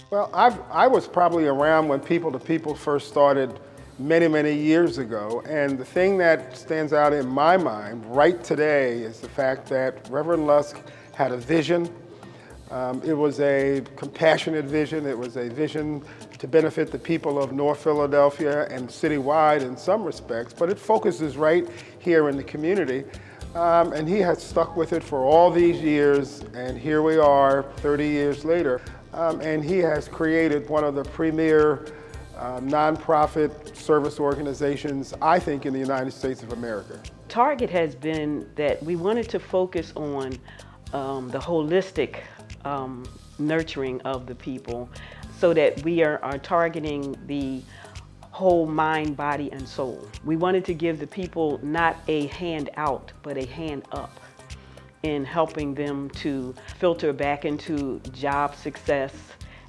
Well, I was probably around when People to People first started many, many years ago, and the thing that stands out in my mind right today is the fact that Reverend Lusk had a vision. It was a compassionate vision. It was a vision to benefit the people of North Philadelphia and citywide in some respects, but it focuses right here in the community. And he has stuck with it for all these years, and here we are 30 years later. And he has created one of the premier nonprofit service organizations, I think, in the United States of America. Target has been that we wanted to focus on the holistic nurturing of the people, so that we are targeting the whole mind, body, and soul. We wanted to give the people not a hand out, but a hand up in helping them to filter back into job success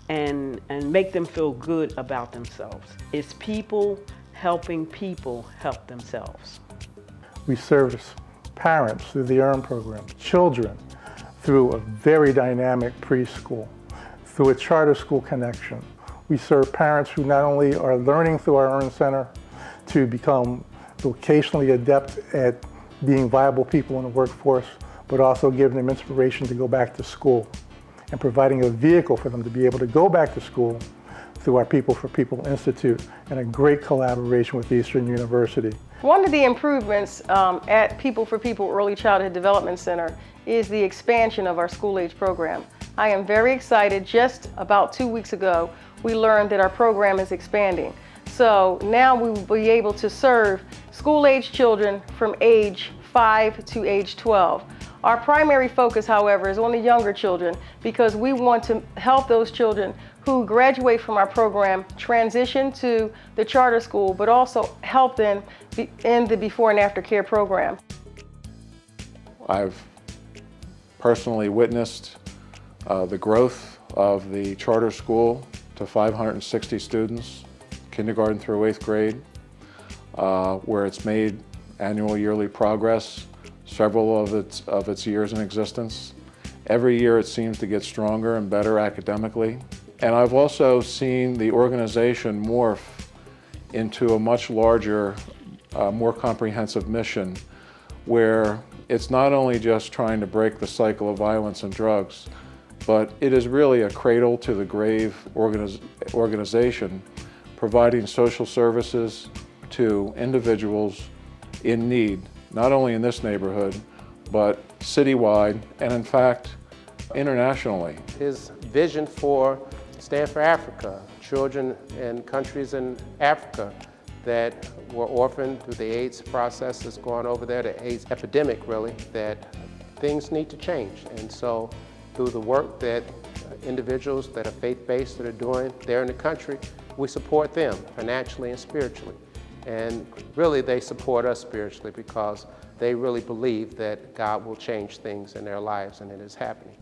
and make them feel good about themselves. It's people helping people help themselves. We service parents through the EARN program, children through a very dynamic preschool, through a charter school connection. We serve parents who not only are learning through our EARN Center to become vocationally adept at being viable people in the workforce, but also giving them inspiration to go back to school and providing a vehicle for them to be able to go back to school through our People for People Institute and a great collaboration with Eastern University. One of the improvements at People for People Early Childhood Development Center is the expansion of our school-age program. I am very excited. Just about 2 weeks ago, we learned that our program is expanding. So now we will be able to serve school-age children from age 5 to age 12. Our primary focus, however, is on the younger children, because we want to help those children who graduate from our program transition to the charter school, but also help them in the before and after care program. I've personally witnessed the growth of the charter school to 560 students, kindergarten through 8th grade, where it's made annual yearly progress several of its years in existence. Every year it seems to get stronger and better academically. And I've also seen the organization morph into a much larger, more comprehensive mission, where it's not only just trying to break the cycle of violence and drugs, but it is really a cradle to the grave organization, providing social services to individuals in need, not only in this neighborhood, but citywide, and in fact, internationally. His vision for Stand for Africa, children in countries in Africa that were orphaned through the AIDS process that's going over there, the AIDS epidemic really, that things need to change. And so through the work that individuals that are faith-based that are doing there in the country, we support them financially and spiritually. And really they support us spiritually because they really believe that God will change things in their lives, and it is happening.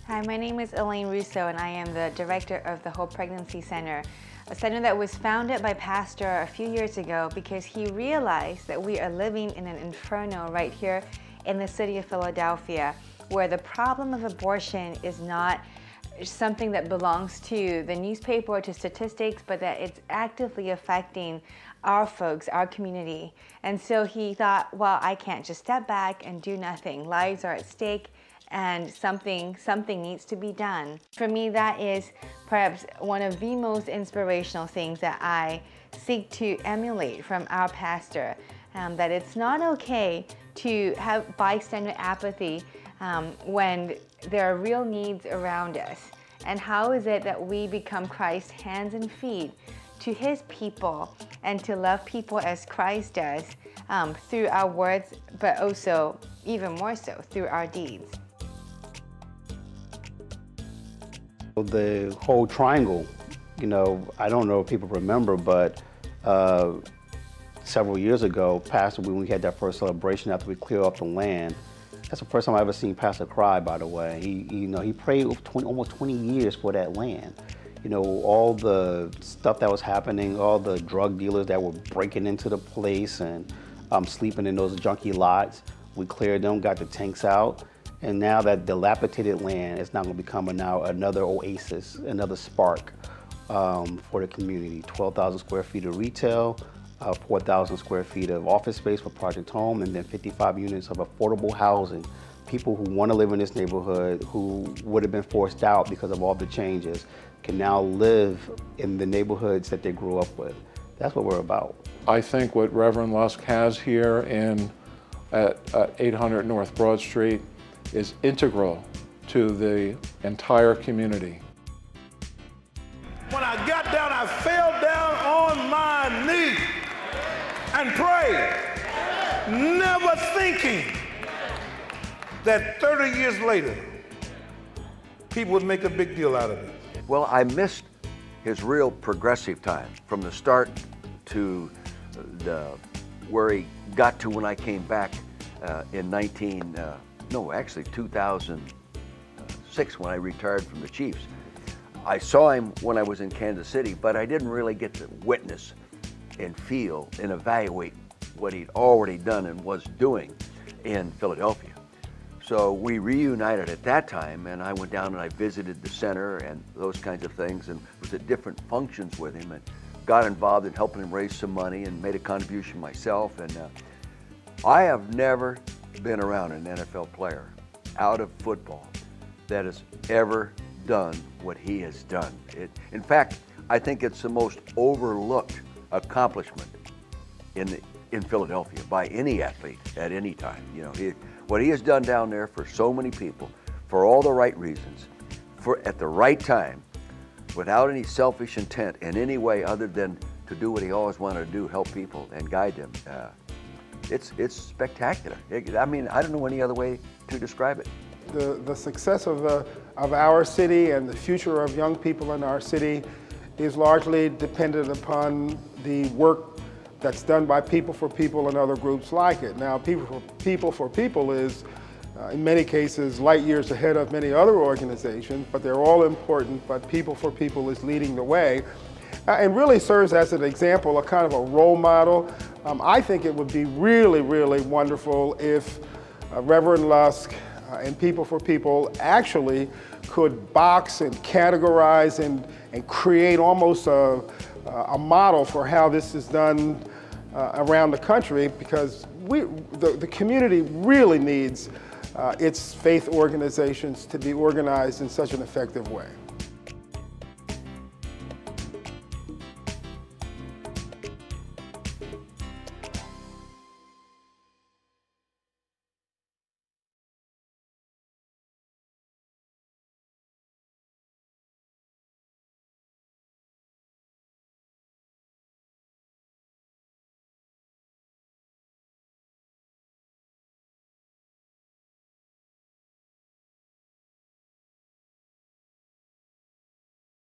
Hi, my name is Elaine Russo, and I am the director of the Hope Pregnancy Center, a center that was founded by Pastor a few years ago because he realized that we are living in an inferno right here in the city of Philadelphia, where the problem of abortion is not something that belongs to the newspaper or to statistics, but that it's actively affecting our folks, our community. And so he thought, well, I can't just step back and do nothing. Lives are at stake, and something needs to be done. For me, that is perhaps one of the most inspirational things that I seek to emulate from our pastor, that it's not okay to have bystander apathy when there are real needs around us. And how is it that we become Christ's hands and feet to his people and to love people as Christ does through our words, but also even more so through our deeds. The whole triangle, you know, I don't know if people remember, but several years ago, Pastor, when we had that first celebration after we cleared up the land, that's the first time I ever seen Pastor cry, by the way. He prayed almost 20 years for that land. You know, all the stuff that was happening, all the drug dealers that were breaking into the place and sleeping in those junky lots. We cleared them, got the tanks out, and now that dilapidated land is now going to become now another oasis, another spark for the community. 12,000 square feet of retail, 4,000 square feet of office space for Project Home, and then 55 units of affordable housing. People who want to live in this neighborhood, who would have been forced out because of all the changes, can now live in the neighborhoods that they grew up with. That's what we're about. I think what Reverend Lusk has here at 800 North Broad Street is integral to the entire community. When I got down, I fell down on my knee and prayed, never thinking that 30 years later, people would make a big deal out of it. Well, I missed his real progressive time from the start to where he got to when I came back in 2006 when I retired from the Chiefs. I saw him when I was in Kansas City, but I didn't really get to witness and feel and evaluate what he'd already done and was doing in Philadelphia. So we reunited at that time, and I went down and I visited the center and those kinds of things, and was at different functions with him and got involved in helping him raise some money and made a contribution myself. And I have never been around an NFL player out of football that has ever done what he has done. In fact, I think it's the most overlooked accomplishment in Philadelphia by any athlete at any time. You know, what he has done down there for so many people, for all the right reasons, at the right time, without any selfish intent in any way other than to do what he always wanted to do, help people and guide them. It's spectacular. I mean, I don't know any other way to describe it. The success of our city and the future of young people in our city is largely dependent upon the work that's done by People for People and other groups like it. Now, People for People is, in many cases, light years ahead of many other organizations, but they're all important, but People for People is leading the way and really serves as an example, a kind of a role model. I think it would be really, really wonderful if Reverend Lusk and People for People actually could box and categorize and create almost a model for how this is done around the country, because the community really needs its faith organizations to be organized in such an effective way.